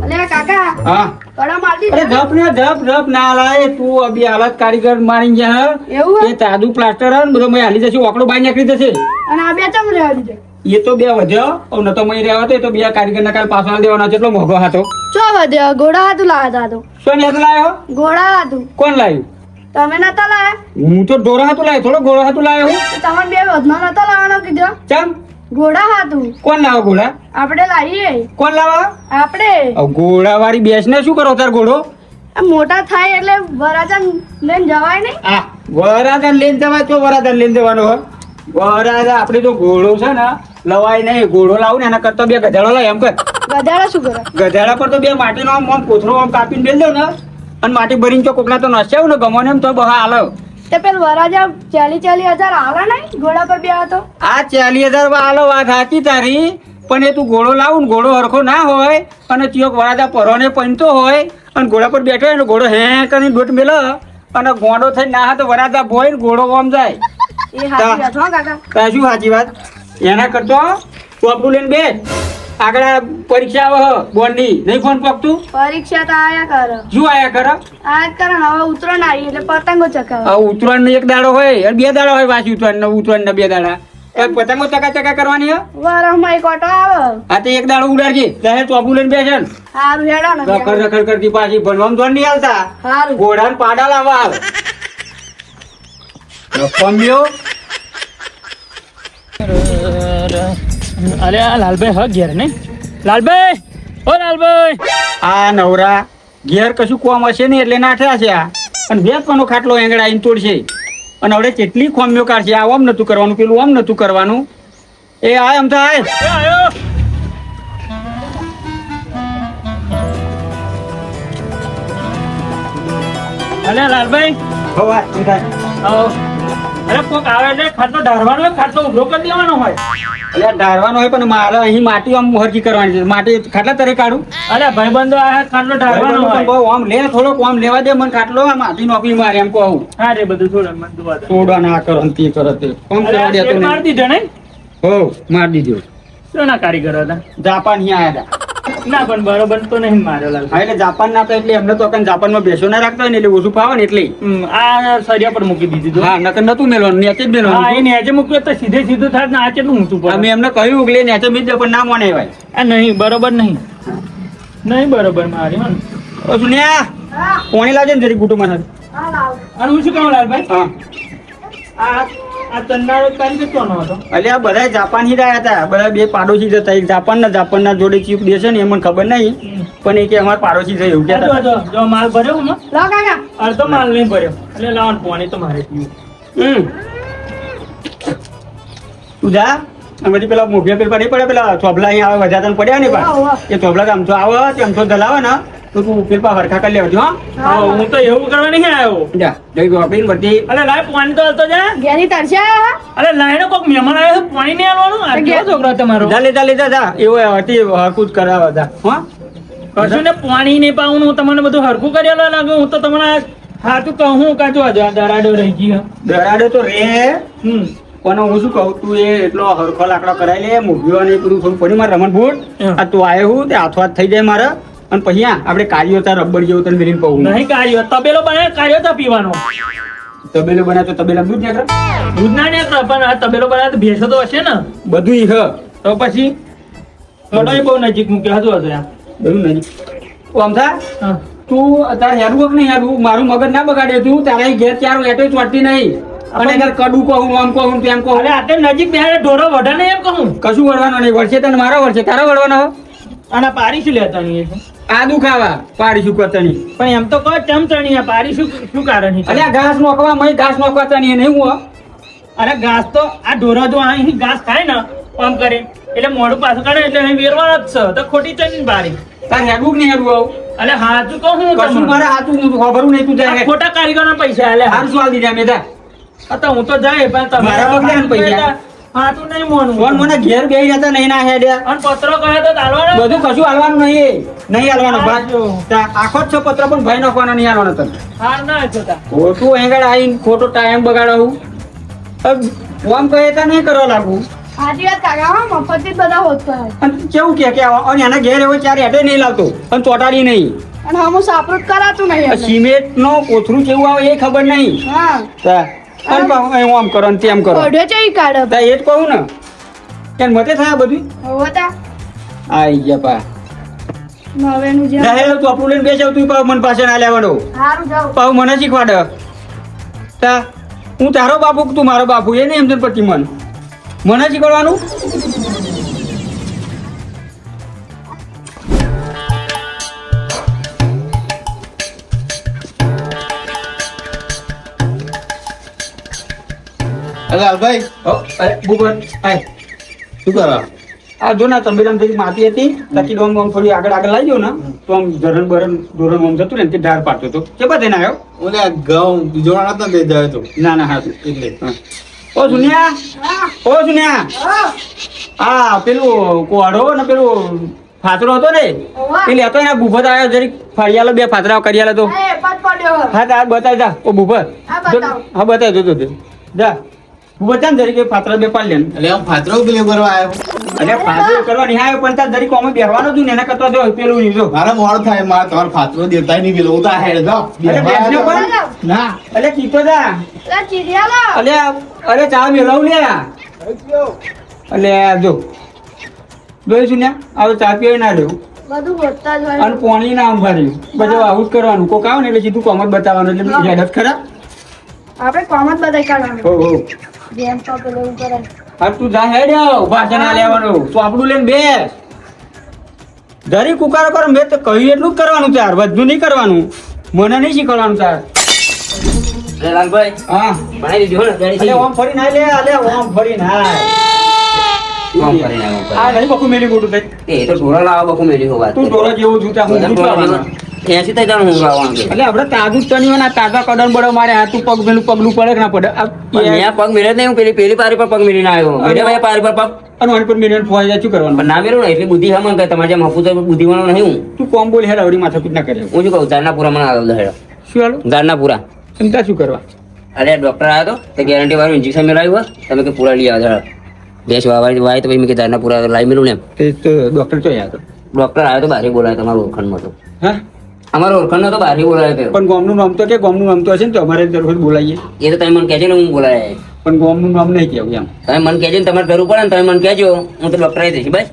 અલે કાકા હા કડા મારતી અરે જપ ને જપ ના લાય તું અભી હાલત કારીગર મારી ગયા એવું એ તાદુ પ્લાસ્ટર હે ને બધો મેં હાલી જશે ઓકડો બાઈ નીકળી જશે અને આ બે ચમ રહેવા દીધો એ તો બે વધ્યો ન તો મય રહેવા તો એ તો બે કારીગર ના કાલ પાછો દેવાનો કેટલો મોઘો હતો ચો વધ્યો ઘોડા હતું લાવ્યા તો શું નેત લાયો ઘોડા હતું કોણ લાવ્યું તમે નતા લાયા હું તો ઢોરા હતું લાયો થોડો ઘોડો હતું લાયો હું તમારે બે વધમાં નતા લાવવાનો કીધો ચમ ઘોડા હતું કોણ લાવો ઘોડા આપણે લાવીએ કોણ લાવા આપણે ઘોડા વાળી બેસ ને શું કરો તાર ઘોડો આ મોટા થાય એટલે વરાજા લઈને જવાય નહીં આ વરાદા લઈને જવાય તો વરાદા લઈને જવાનો હોય વરાદા આપણે તો ઘોડો છે ને લવાય નહીં ઘોડો લાવું ને એના કરતા બે ગધાડો લાવ એમ કર ગધાડા શું કરે ગધાડા પર તો બે માટીનો આમ આમ કોથળો આમ કાપીને બેલ દો ને અને માટી ભરીને તો કોકલા તો નસ્યાવ ને ગમો ને એમ તો બહા હાલો તે પેલ વરાજા 40,000 આલે નહીં ઘોડા પર બે હતો આ 40,000 હાલો વાત સાચી તારી પણ એ તું ઘોડો લાવું ને ઘોડો હરખો ના હોય અને ચિયોક વરાજા પરોને પંતો હોય અને ઘોડા પર બેઠો હોય ને ઘોડો હે કરીને દોટ મેલો અને ગોંડો થઈને ના હા તો વરાજા ભોય ને ઘોડો આમ જાય એ હાચી વાત હો કાકા શું સાચી વાત એના કરતો ટોપરું લઈને બે આગળ પરીક્ષા આવે બોર્ડની નહીં ફોન પકતું પરીક્ષા તો આયા કરે શું આયા કર આજ કરે ને હવે ઉતરણ આવી એટલે પતંગો ચકાવે ઉત્તરાયણ નો એક દાડો હોય અને બે દાડા હોય પાછી ઉત્તરાયણ ના બે દાડા એક પતંગો ચકા કરવાની હે વરસમાં એક ઓટો આવે આ તો એક દાડો ઉડાડજે લહેર ટોપરું લઈને બેસે ને હારું હેડો ને રખડ કરતી પાછી ભણવામાં તો નહીં હાલતા હારું ઘોડા ને પાડા લાવવા આવે રખમ્યો અરે આ લાલભાઈ હ ઘેર ને લાલભાઈ ઓ લાલભાઈ આ નવરા ઘેર કશું કોમ હશે ને એટલે નાઠ્યા છે આ અને વેચવાનો ખાટલો એંગડા આવીને તોડશે અને હવે કેટલી ખોમ્યો કાઢશે આ આમ નતું કરવાનું પેલું આમ નતું કરવાનું એ આ એમ થાય આયો અરે લાલભાઈ હવા એમ થાય આવો અરે કોક આવે એટલે ખાટલો ઢારવાનો હોય ખાટલો ઉભરો કરી દેવાનો હોય એટલે ઢારવાનો હોય પણ મારે અહીં માટી આમ હરકી કરવાની છે માટી ખાટલા તરે કાઢું અરે ભાઈબંધો આ ખાટલો ઢારવાનો પણ હોય બહુ આમ લે થોડોક આમ લેવા દે મને ખાટલો આ માટી નોકરી મારે એમ કહું હા રે બધું છોડ મન દુવા દે થોડા ના કરો ને તે કરો તે કોમ અરે કરવા આ દેતો શેઠ માર નહીં દીધો ને હો માર દીધો શું ના કારીગર હતા જાપાન અહીંયા આવ્યા હતા ના પણ બરોબર તો નહીં માર્યો લાલ હા એટલે જાપાન ના હતા એટલે એમને તો કઈ જાપાનમાં બેસો ના રાખતા હોય ને એટલે ઓછું ફાવે ને એટલે આ સરિયા પર મૂકી દીધી તો હા નકર નતું મેલવાનું નેચે જ હા મેલવાનું એ નેચે મૂક્યો તો સીધે સીધું થાય ને આ કેટલું ઊંચું અમે પડે એમને કહ્યું કે લે નેચે મીજ દે પણ ના મોને ભાઈ આ નહીં બરોબર નહીં નહીં બરોબર મારી હો ને. ઓ સુનિયા હા કોણી લાવજે ને જરી કુટુંબ માં હા લાવ અને હું શું કહું લાલભાઈ હા આ આ તન્નાળો કારીગર કોનો હતો એટલે આ બધા જાપાન થી રહ્યા હતા બધા બે પાડોશી જતા એક જાપાનના જોડે ચીફ દેશે ને એ મને ખબર નહીં પણ એ કે અમારા પાડોશી છે એવું જો કહેતા જો જો માલ ભર્યો ને લાવ કાકા અડધો માલ નહીં ભર્યો એટલે લાવવાનું પાણી તો મારે પીવું હમ તું જા અને પછી પેલા મોભિયા પેલા નહીં પડે પેલા થોભલા અહીંયા આવે વધારે પડ્યા ને વાહ, વાહ. પણ એ થોભલા આમ તો આવે તેમ તો દલાવે ને તો તું પેલા હરખા કરી લેવજો હા હા, હું તો એવું કરવા નહીં આવ્યો જા જઈ ગોપીને બધી અરે લાય પાણી તો હલતો જા ઘેરી તરસ્યા અરે લાઈને કોક મહેમાન આવ્યો છે પાણી નહીં આલવાનું આ કેવો છોકરો તમારો જા લેતા જા એવો હતી હરકું જ કરાવે જા હા કશું ને પાણી નહીં પાવું હું તમને બધું હરખું કરેલો લાગે હું તો તમને હાથું કહું કાચું આ દરાડો રહી ગયો દરાડે તો રે હમ પણ હું શું કહું તું એ એટલો હરખો લાકડો કરાવી લે મૂક્યો અને બધું થોડું પડી મારે રમણ બૂટ હા. આ તું આવ્યો હું તે હાથો હાથ થઈ જાય મારે અને પછી આપણે કાર્યો તાર રબર જેવું તને મેરીને કહું નહીં કાર્યો તબેલો બનાવે કાર્યો તો પીવાનો તબેલો બનાવે તો તબેલા દૂધ નીકળે દૂધ ના નીકળે પણ આ તબેલો બનાવે તો ભેંસો તો હશે ને બધું ઈ હ તો પછી થોડો બહુ નજીક મૂક્યો હતું હતું આ. બધું નહીં આમ થા હા. તું તારે હેરવું કે નહીં હેરવું મારું મગજ ના બગાડે તું તારા ઘેર ચાર લેટો ચોટતી નહીં અને તાર કડું કહું આમ કહું તેમ કહું અરે આટલે નજીક બેહાડે ઢોરો વઢે ને એમ કહું કશું વળવાનું નહીં વળશે તને મારો વળશે તારો વળવાનો અને પારી શું લેતા નહીં છે આદુ ખાવા પાડી શું કરતની પણ એમ તો કહો ચમ ચણી આ પારી શું શું કારણ છે અલ્યા ઘાસ નોખવા મય ઘાસ નોખવા તની નહીં હું અરે ઘાસ તો આ ઢોરા જો અહીં ઘાસ ખાય ને આમ કરે એટલે મોઢું પાછું કાઢે એટલે અહીં વેરવાના જ છે તો ખોટી ચણી પારી તાર હેડવું કે નહીં હેડવું આવું અલે હાચું કહું હું કશું તમને. મારે હાથું ખબર નહીં તું આ જાય ખોટા કારીગરના પૈસા આલે હાર શું હાલ દીધા મેં તા તો હું તો જાય પણ તમે મારા બદલે આને પૈસા. હાચું નહીં મોનું કોણ મને ઘેર બેહી જતા નહીં ના હેડ્યા અને પત્રો કહે તો ચાલવાના બધું કશું હાલવાનું નહીં હાલવાનું હા, ભાઈ જો. આખો જ છે પત્ર પણ ભાઈ નાખવાનો નહીં હાલવાનો તને હાર ના જોતા ખોટું એંગળ આવીને ખોટો ટાઈમ બગાડો હું આમ કહે તા નહીં કરવા લાગુ સાચી વાત કાકા હા મફત જ બધા હોતા હોય અને કેવું કે અને એના ઘેર એવો ચાર હેઠે નહીં લાવતો અને ચોટાડી નહીં. અને હમું સાપરું જ કરાતું નહીં એમને. સિમેન્ટ નો કોથરું કેવું આવે એ ખબર નહીં. હા તા અને પાછું અહીં આમ કરો ને તેમ કરો. ઓઢે છે ઈ કાઢે તા એ જ કહું ને કે મતે થાય બધું. હોતા આઈ ગયા પા નવેનું જે જાહેર તું આપણું લઈને બેસાવ તું પાછું મને પાસે ના લેવાનો સારું જાવ પાછું મને શીખવાડ. તા હું તારો બાપુ તું મારો બાપુ એ નહીં એમ પછી મને શીખવાડવાનું. અરે લાલભાઈ ભૂગોળ આય શું કરો? આ જો ને તંબેલામ થોડી માટી હતી તાકી ડોમ બોમ થોડી આગળ આગળ લાવી દો ને તો આમ ધરણ બરણ ધોરણ આમ જતું ને તે ઢાર પાડતો હતો કે બધે ના આવ્યો. ઓલે આ ઘઉં બીજો નતો દે જાય તો ના ના હા એટલે હા. ઓ સુનિયા ઓ સુનિયા આ પેલું કોડો ને પેલું ફાતરો હતો ને ઓવા. એ લેતો એના બુફત આવ્યો જરીક ફળિયાલો બે ફાતરા કરી આલે તો એ પદ પડ્યો હા તાર બતાવી જા ઓ બુફત હા, બતાવો. હા બતાવી દો તો જા બુફત છે ને જરીક એ ફાતરા બે પાડી લે. એટલે આમ ફાતરો પેલે કરવા આવ્યો. અરે ફાતરો કરવા નહીં આવ્યો પણ તાર જરીક અમે બેહવાનું હતું ને એના કરતા જો પેલું લીધો. મારે મોડ થાય મારે તમારો ફાતરો દેવતા નહીં પેલો ઉતા હેડ જાઓ. અરે બેસને પણ ના અલે કીતો જા લા ચીરિયા લો અરે ચા મેલાવ લે અલે જો જોઈ છું ને હવે ચા પીવી ના લેવું બધું હોતા જ હોય અને પાણી ના અંભાર્યું બધું આવું જ કરવાનું કોક આવે ને એટલે સીધું કોમ જ બતાવવાનું એટલે હેડ જ ખરા. આપણે કોમ જ બધાય કાઢવાનું હો હો જેમ તો પેલું એવું કરે હા તું જા હેડ ભાષા ના લેવાનું તો આપણું લઈને બેસ જરી કુકારો કરો મેં તો કહ્યું એટલું જ કરવાનું ચાર બધું નહીં કરવાનું મને નહીં શીખવાડવાનું ચાર. લાલભાઈ હા બનાવી દીધી હો ને અલે ઓમ ફરી ના લે અલે ઓમ ફરી ના કામ કરી નાખો આ નહીં બકુ મેલી મોટું થઈ એ તો ઢોરા લાવવા બકુ મેલી હો વાત તું ઢોરો જેવું જૂતા હું ગુંચવાવાનું. 80 થઈ જાણ હું લાવવાનું છે એટલે આપણે તાજું જ તણ્યું ને આ તાજા કડમ બડો મારે હાથું પગ પેલું પગલું પડે કે ના પડે પણ મેં પગ મેળ્યો જ નહીં હું પેલી પારી પર પગ મેળીને આવ્યો મેળ્યો ભાઈ પારી પર પગ અને વાણી પર મિનિટ ફોઈ જાય શું કરવાનું. પણ ના મેળવું ને એટલી બુદ્ધિ હમણ કે તમારે જેમ હપુતો બુદ્ધિવાળો નહીં હું તું કોમ બોલ હેડ આવડી માથાકૂટ ના કરે. હું શું કહું ઝાડના પૂરા મને આવ્યો હેડો શું હાલો ઝાડના પૂરા ચિંતા શું કરવા. અરે ડોક્ટર આવ્યો તો ગેરંટી વાળું ઇન્જેક્શન મેળવ્યું હોય તમે કે પૂરા લઈ આવ્યો ભેંસ વાય તો પછી મેં કે ઝાડના પૂરા લાવી મેળવું ને એમ તે તો ડોક્ટર તો યાદ ડોક્ટર આવ્યો તો બહાર બોલાયો તમારો ઓળખાણમાં તો હા અમારો ઓળખાણનો તો બહાર બોલાયો તો પણ ગોમનું નામ તો કે ગોમનું નામ તો હશે ને તો અમારે જરૂર બોલાવીએ એ તો તમે મને કહેજો ને હું બોલાય પણ ગોમનું નામ નહીં કહેવું એમ. તમે મને કહેજો ને તમારે જરૂર પડે ને તમે મને કહેજો હું તો ડોક્ટર આવી દઈશ બસ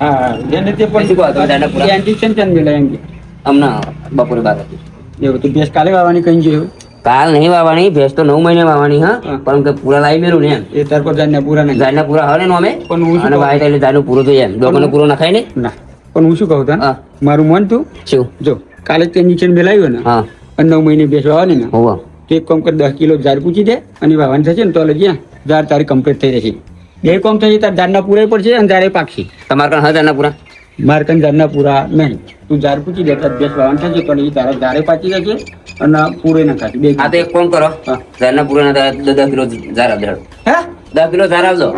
હા એને તે શું કહો તમે દાદા પૂરા? પણ ઇન્જેક્શન કેમ મેળાય એમ કે હમણાં બપોરે 12 વાગે. એવું તો ભેંસ કાલે વાવવાની કઈ જોયું કાલ નહીં વાવવાની ભેંસ તો 9 મહિને વાવવાની હા હા. પણ કે પૂરા લાવી મેલું ને એમ એ તાર પર જાણને પૂરા નહીં. ઝાડના પૂરા આવે ને અમે પણ હું શું અને કહું? વાય એટલે ઝાડનું પૂરું થઈ એમ ડોકોનો પૂરો નખાય ને ના પણ હું શું કહું તને હા. મારું મન તું શું જો કાલે જ તે ઇન્જેક્શન મેલાવ્યું ને હા અને 9 મહિને ભેંસ વાવવાની ને હોવા તો એક કામ કર 10 કિલો ઝાડ પૂછી દે અને વાવવાની થશે ને તો લઈ ગયા ઝાડ તારી કમ્પ્લીટ થઈ જશે. બે કામ થઈ તાર ઝાડના પૂરા પડશે અને ઝાડે પાકશે. તમારે કાન હા ઝાડના પૂરા મારે કઈ ઝાડના પૂરા નહીં તું ઝાડ પૂછી દે તાર ભેંસ વાવવાની થશે તો એ તારા ઝાડે પાકી જશે અને પૂરે ના ખાશે બે હા તો એક કામ કરો હા. ઝાડના પૂરા 10 કિલો ઝાડ આપજો હે 10 કિલો ઝાડ આપજો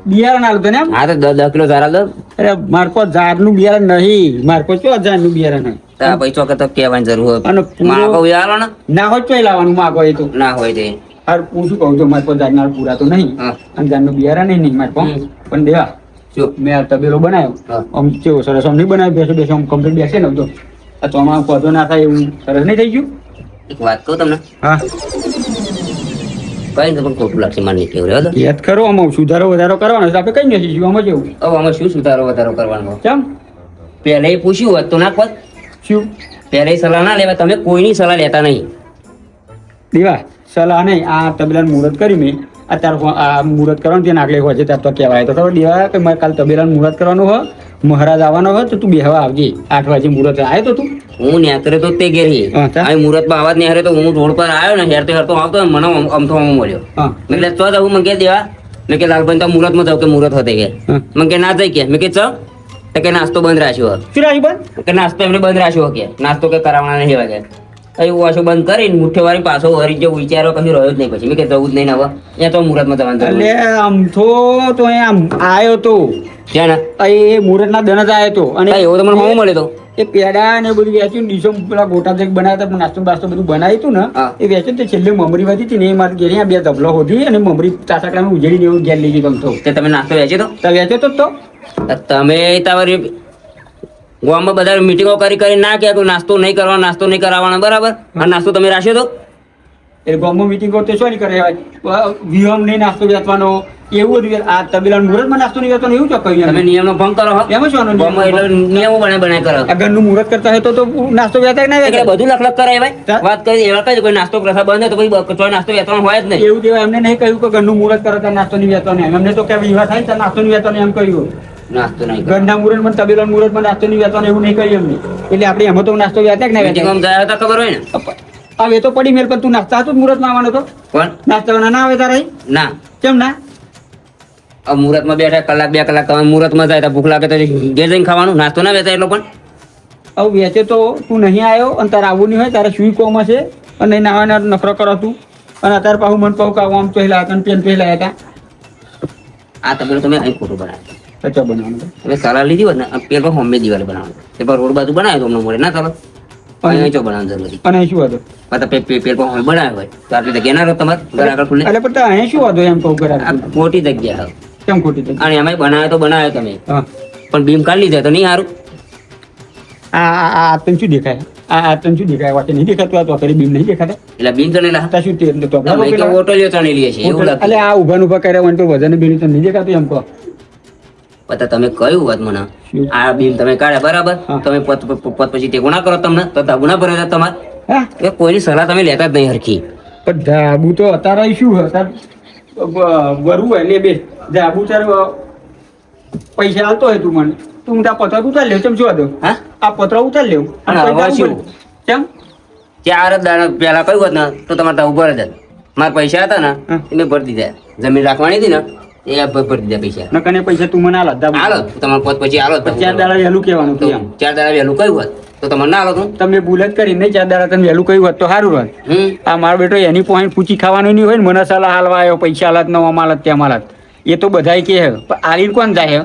બિયારણ આલું તને એમ હા તો 10 કિલો ઝાડ આપજો અરે માર પાસે ઝાડનું બિયારણ નહીં માર પાસે કયો ઝાડનું બિયારણ નહીં તો આ પૈસો કે તો કહેવાની જરૂર હોય અને પૂરો- માગો એ આલો ને ના હોય તોય લાવવાનું માગો એ તો ના હોય તે હાર હું શું કહું છું મારે પાસે ઝાડના પૂરા તો નહીં હા અને ઝાડનું બિયારણ નહીં મારે પાસે હમ. પણ દેવા શું મેં આ તબેલો બનાવ્યો હા. આમ કેવો સરસ આમ નહીં બનાવ્યો બેસો બેસો આમ કમ્પ્લીટ બેસે ને તો આ તો આમાં પધો ના થાય એવું સરસ નહીં થઈ ગયું. એક વાત કહું તમને હા કઈ પણ ખોટું લાગશે મારે નહીં કેવું રહ્યો યાદ કરો આમાં સુધારો વધારો કરવાનો છે આપણે કઈ નથી જીવ આમાં જેવું હવે આમાં શું સુધારો વધારો કરવાનો કેમ પહેલે પૂછ્યું હોત તો ના કહો શું પહેલે સલાહ ના લેવા તમે કોઈની સલાહ લેતા નહીં દેવા સલાહ નહીં આ તબેલાનું મુહૂર્ત કર્યું મેં અત્યારે આ મુહૂર્ત કરવાનું ત્યાં આગળ હોય છે ત્યારે તો કહેવાય તો ખબર દેવા કે મારે કાલ તબેલાનું મુહૂર્ત કરવાનું હોય મહારાજ આવવાનો હોય તો તું બેહવા આવજે 8 વાગે મુહૂર્ત આવ્યો તો તું હું નેતરે તો તે ઘેર હા, તા? આ મુહૂર્તમાં આવાજ નહીં હારે તો હું રોડ પર આવ્યો ને હેરતો હેરતો આવતો ને મને અમથો મળ્યો હા મેં એટલે ચો જવું મને કે દેવા મેં કે લાલભાઈ તો મુહૂર્તમાં જાવ કે મુહૂર્ત હોતે કે હા. મને કે ના જઈ કે મેં કે ચો તો કે નાસ્તો બંધ રાખ્યો શું રાખ્યું બંધ કે નાસ્તો એમને બંધ રાખ્યો કે નાસ્તો કે કરાવવાના નહીં વાગે એવું વાસો બંધ કરીને મુઠ્ઠેવારી પાછો હરી જેવો વિચારો કશું રહ્યો જ નહીં પછી મેં કે જવું જ નહીં ને હવે ત્યાં તો મુહૂર્તમાં જવાનું જરૂર એટલે આમ તો આમ આવ્યો તો છે ને એ મુહૂર્તના દન જ આવ્યો તો અને એવો તો મને હું મળે તો એ પેડા ને બધું વેચ્યું ડીશો પેલા ગોટા જેક બનાવ્યા હતા નાસ્તો બાસ્તો બધું બનાવ્યું હતું ને હા. એ વેચ્યું તે છેલ્લે મમરી વાતી હતી ને એ મારી ઘેર બે ધબલો હોધી અને મમરી ચાસાકડામાં ઉજળી એવું ઘેર લઈ ગયો ગમતો તે તમે નાસ્તો વેચી દો તો વેચ્યો તો તમે તમારી ગામમાં બધા મીટિંગો કરી ના કે નાસ્તો નહીં કરવાનો નાસ્તો નહીં કરાવવાનો બરાબર અને નાસ્તો તમે રાખ્યો તો એ ગામમાં મિટિંગ કરતો શું નહીં કરે વિહમ નહીં નાસ્તો વેચવાનો એવું બધું આ તબેલાનું મુહૂર્તમાં નાસ્તો નહીં વેચવાનો એવું ચોખ્ખું તમે નિયમનો ભંગ કરો હો એમાં શું આનો ગામમાં નિયમ? એટલે નિયમો બનાય કરો આ ઘરનું મુહૂર્ત કરતા હોય તો નાસ્તો વેચાય ના એટલે વેચાય બધું લખ કરાય ભાઈ વાત કરી એવા કઈ કોઈ નાસ્તો પ્રથા બંધ હોય તો પછી નાસ્તો વેચવાનો હોય જ નહીં એવું તેવા એમને નહીં કહ્યું કે ઘરનું મુહૂર્ત કરો તો નાસ્તો નહીં વેચવાનો એમ. એમને તો કે વિવાહ થાય તો નાસ્તો નહીં વેચવાનો એમ કહ્યું નાસ્તો નહીં ઘરના મુહૂર્તમાં તબેલાના મુહૂર્તમાં નાસ્તો નહીં વેચવાનો એવું નહીં કહ્યું એમને એટલે આપણે એમાં તો નાસ્તો વેચાય કે ના વેચાય મીટિંગમાં જાય તો ખબર હોય ને હવે તો પડી મેલ પણ તું નાસ્તા હતો મુહૂર્તમાં આવવાનો તો કોણ નાસ્તાવાના ના આવે તારે ના કેમ ના આ મુહૂર્તમાં બેઠા કલાક 2 કલાક તમે મુહૂર્તમાં જાય તો ભૂખ લાગે તો ઘેર જઈને ખાવાનું નાસ્તો ના વેચાય એટલો પણ હવે વેચે તો તું નહીં આવ્યો અને તારે આવવું નહીં હોય તારે સુઈ કોમ હશે અને નાવાના નફરો કરો તું અને અત્યારે પાછું મન પાછું કાવું આમ પહેલા હતા અને પેન પહેલા હતા આ તબેલો તમે અહીં ખોટું બનાવ્યું કચો બનાવવાનું તમે સલાહ લીધી હોત ને આ પેલો હોમે દિવાલે બનાવવાનું એ પર રોડ બાજુ બનાવ્યો તો અમને મળે ના ચાલો અહીં ચો બનાવવાનું જરૂરી અને અહીં શું હતું પાછા પેલ પર હોમે બનાવ્યો હોય તો આટલી જગ્યા ના રહો તમારે ઘર આગળ ખુલ્લે એટલે પણ અહીં શું હતું એમ કહું કરા આ મોટી જગ્યા હવે કેમ ખોટી થઈ અને એમાં બનાવ્યો તો બનાવ્યો તમે હા પણ બીમ કાઢી લીધા તો નહીં સારું આ તને શું દેખાય આ તને શું દેખાય વાતે નહીં દેખાતું આ તો કરી બીમ નહીં દેખાતા એટલે બીમ તો નહીં લાવ તા શું તે એટલે તો તમે તો ઓટોલીઓ ચણેલી હશે એવું લાગે એટલે આ ઉભા ઉભા કર્યા હોય તો વજન બીમ તો નહીં દેખાતું એમ કહો પછી તમે કયું વાત મને શું? આ બીમ તમે કાઢ્યા બરાબર હા. તમે પત પછી ટેકો ના કરો તમને તો ધાબુ ના ભરે તમારે હા એ કોઈની સલાહ તમે લેતા જ નહીં હરખી પણ ધાબુ તો અત્યારે શું અત્યારે વરવું હોય એટલે બે ધાબુ તાર પૈસા હાલતો હોય તું મને તું ત્યાં પત્ર ઉતાર લેવ કેમ શું હતું હા આ પત્ર ઉતાર લેવું અને અને હવે પૈસા શું? ઉપર. કેમ 4 દાડા પહેલા કહ્યું હોત ને તો તમારે ત્યાં ઉભા જ મારા પૈસા હતા ને હા. એ મેં ભરી દીધા જમીન રાખવાની હતી ને એ ભરી દીધા પૈસા નકને પૈસા તું મને હાલ ધાબુ હાલો તમારે પોત પછી હાલો જ. 4 દાડા વહેલું કહેવાનું તો હતું એમ 4 દાડા વહેલું કહ્યું હોત તો તમારે ના હાલો તું તમે ભૂલ જ કરી નહીં 4 દાડા તને વહેલું કહ્યું હોત તો સારું હોત આ મારો બેટો એની પોઈન્ટ પૂછી ખાવાનું નહીં હોય ને મને સલાહ હાલવા આવ્યો પૈસા હાલત નવા માલત ત્યાં માલત એ તો બધાય કે હે પણ આલીને કોણ જાય હે?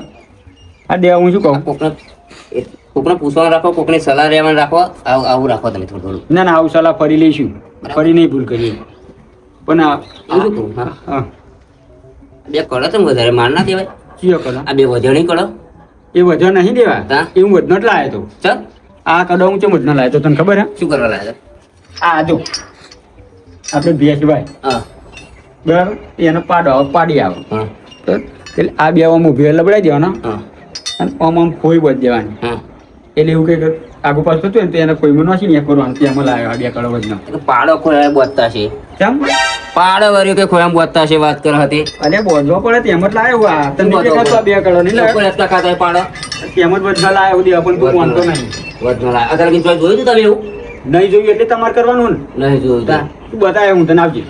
આ દેવા હું શું કહું કોકને પૂછવાનું રાખો કોકની સલાહ લેવાનું રાખો આવું રાખો તમે થોડું થોડું ના ના આવું સલાહ ફરી લઈશું ફરી નહીં ભૂલ કરીએ પણ એવું કહું, હા. હા બે કળો તો વધારે માર ના દેવાય ચિયો કરો આ બે વધણી કળો એ વધો નહીં દેવા હા? એ હું વધનો જ લાવ્યો તો ચાલ આ કડો હું ચમ વધનો લાવ્યો તો તને ખબર હે શું કરવા લાગે આ જો આપણે ભેસભાઈ હા બરાબર એનો પાડો પાડી આવે હા તો એટલે આ બે આમ ઉભી લબડાઈ દેવાના હા અને આમ આમ ખોઈ બધ દેવાની હા એટલે એવું કંઈક આગુ પાછું થતું હોય ને તો એને ખોઈમાં નાખીને એ કરવાનું તેમાં લાવ્યો આ બે કડો વધનો એ તો પાડો ખોયા બોતતા છે કેમ પાડો વર્યો કે ખોયા બોતતા છે વાત કર હતી અરે બોધવો પડે તેમ જ લાવ્યો આ તને નહીં દેખાતું આ બે કડો નહીં લોકો લાવ્યો એટલા ખાતા હોય પાડો તેમ જ બધા લાવ્યો દે પણ તું માનતો નહીં વધનો લાગે અત્યારે કંઈ જોયું હતું તમે એવું નહીં જોયું એટલે તમારે કરવાનું ને નહીં જોયું તા, તું બતાવે હું તને આવજે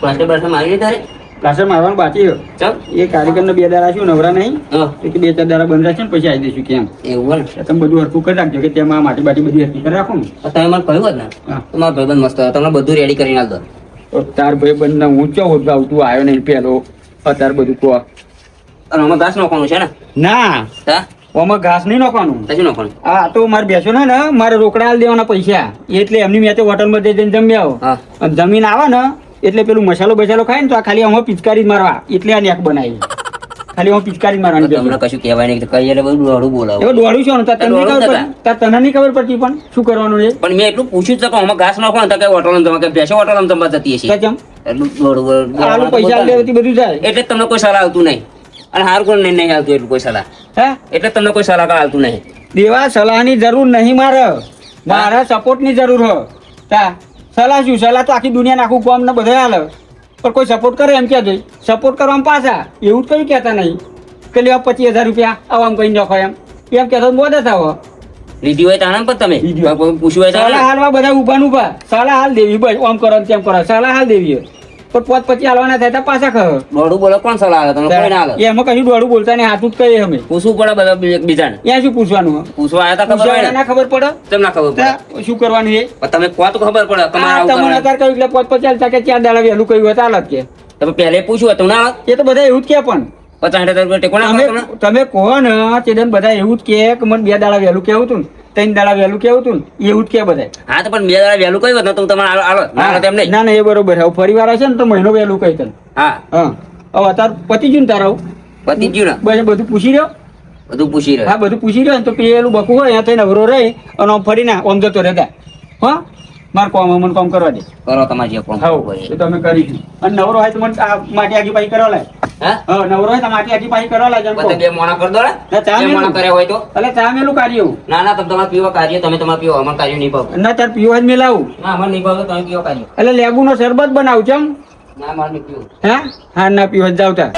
પ્લાસ્ટર બ્લાસ્ટર મારી તારે પ્લાસ્ટર મારવાનું બાકી છે. ચાલ એ કારીગરને 2 દાડા શું નવરા નહીં હા તો કે 2-4 દાડા બંધ રાખશે ને પછી આવી દઈશું કેમ એવું હોય ને તમે બધું હરખું કરી રાખજો કે તેમાં માટી બાટી બધી હરખી કરી રાખો ને તમે મને કહ્યું હોત ને હા. તો મારો ભાઈબંધ મસ્ત હતો તમને બધું રેડી કરીને આલ દો તો તાર ભાઈ બંધ હું ચો હોત આવતું આવ્યો નહીં પેલો અત્યારે બધું કહો અને આમાં ઘાસ નાખવાનું છે ને ના હા આમાં ઘાસ નહીં નાખવાનું તો શું નાખવાનું આ તો મારે બેસો ને મારે રોકડા આલી દેવાના પૈસા એટલે એમની મેં તો હોટલમાં જઈને જમી આવો હા અને જમીન આવે ને એટલે પેલું મસાલો બસાલો ખાય ને તો આ ખાલી આમાં પિચકારી જ મારવા એટલે આ નેક બનાવી ખાલી આમાં પિચકારી જ મારવાની તમને કશું કહેવાય નહીં કઈ એટલે બધું દોડું બોલાવો એવો દોડ્યું છે ને તાર તને નહીં ખબર પડતી? તાર તને નહીં ખબર પડતી પણ શું કરવાનું છે પણ મેં એટલું પૂછ્યું જ છે કે આમાં ઘાસ નાખવાનું તો કઈ હોટલ તમે કે ભેંસો હોટલ તમે જતી હશે તો કેમ એટલું દોડું આલુ પૈસા આલી દેવાથી બધું જાય એટલે જ તમને કોઈ સલાહ આવતું નહીં અને હારું કોઈ નહીં આવતું એટલું કોઈ સલાહ હે એટલે જ તમને કોઈ સલાહ આવતું નહીં દેવા સલાહની જરૂર નહીં મારે સપોર્ટની જરૂર હો તા સલાહ શું સલાહ તો આખી દુનિયા આખું કામ ને બધા હાલે પણ કોઈ સપોર્ટ કરે એમ ક્યાં જોઈ સપોર્ટ કરવામાં પાછા એવું જ કઈ કહેતા નહીં કે લેવા 25,000 રૂપિયા આવો આમ કઈ નાખો એમ કહેતો મોદે થાવ લીધી હોય તાણે પણ તમે લીધી હોય. કોઈ પૂછ્યું હોય સલાહ તાણે હાલવા બધા ઉભા ને ઉભા સલાહ હાલ દેવી બસ આમ કરો ને તેમ કરો સલાહ હાલ દેવી પણ પોત પછી હાલવાના થાય તો પાછા ખબર દોડું બોલો કોણ સલાહ આવે તમને કોઈ ના આવે એમાં કશું દોડું બોલતા નહીં હાથું જ કહીએ અમે પૂછવું પડે બધા એકબીજાને ત્યાં શું પૂછવાનું પૂછવા આવ્યા તા ખબર હોય ને ના ખબર પડે કેમ ના ખબર પડે ત્યાં શું કરવાનું એ પણ તમે કહો તો ખબર પડે તમારે આવું તમને કરવાનું. અત્યારે કહ્યું એટલે પોત પછી હાલતા કે 4 દાડા વહેલું કહ્યું હતા હાલત કે તમે પહેલે પૂછ્યું હતું ના આવે એ તો બધા એવું જ કે પણ 50,000 ટેકો ના તમે કરો તમને? તમે કહો ને તે દિન બધા એવું જ કે મને 2 દાડા વહેલું કેવું હતું ને 3 દાડા વહેલું કેવું હતું ને એવું જ કે બધા હા તો પણ 2 દાડા વહેલું કહ્યું હોત ને તો તમારે આલો ના આવે તેમ નહીં ના ના એ બરોબર હવે ફરી વાર હશે ને તો મહિનો વહેલું કહી તને હા હા હવે અત્યારે પતી ગયું ને તારા પતી જ ગયું ને બધું પૂછી રહ્યો બધું પૂછી રહ્યો હા બધું પૂછી રહ્યો ને તો પેલું બકું હોય ત્યાં થઈને નવરો રહી અને આમ ફરી ના આમ જતો રહેતા હા મારે કોમ મને કામ કરવા દે કરો તમારે જે કામ હા કરવું હોય એ તો અમે કરીશું અને નવરો હોય તો મને આ માટી આગી પાછી કરવા લાય હા હા નવરો હોય તો માટી આગી પાછી કરવા લાય બધા બે મોણા કરી દો ને ના, ચા બે મેલું. મોણા કર્યા હોય તો એટલે ચા મેલું કાર્ય ના ના તમે તમારે પીવા કાર્ય તમે તમારે પીવો અમારે કાર્ય નહીં ભાવે ના તાર પીવા જ મેલાવું ના અમારે નહીં ભાવે તમે પીવો કાર્ય એટલે લેબુ નો શરબત બનાવું છે એમ ના અમારે નહીં પીવું હે હા ના પીવા જ જાવ તાર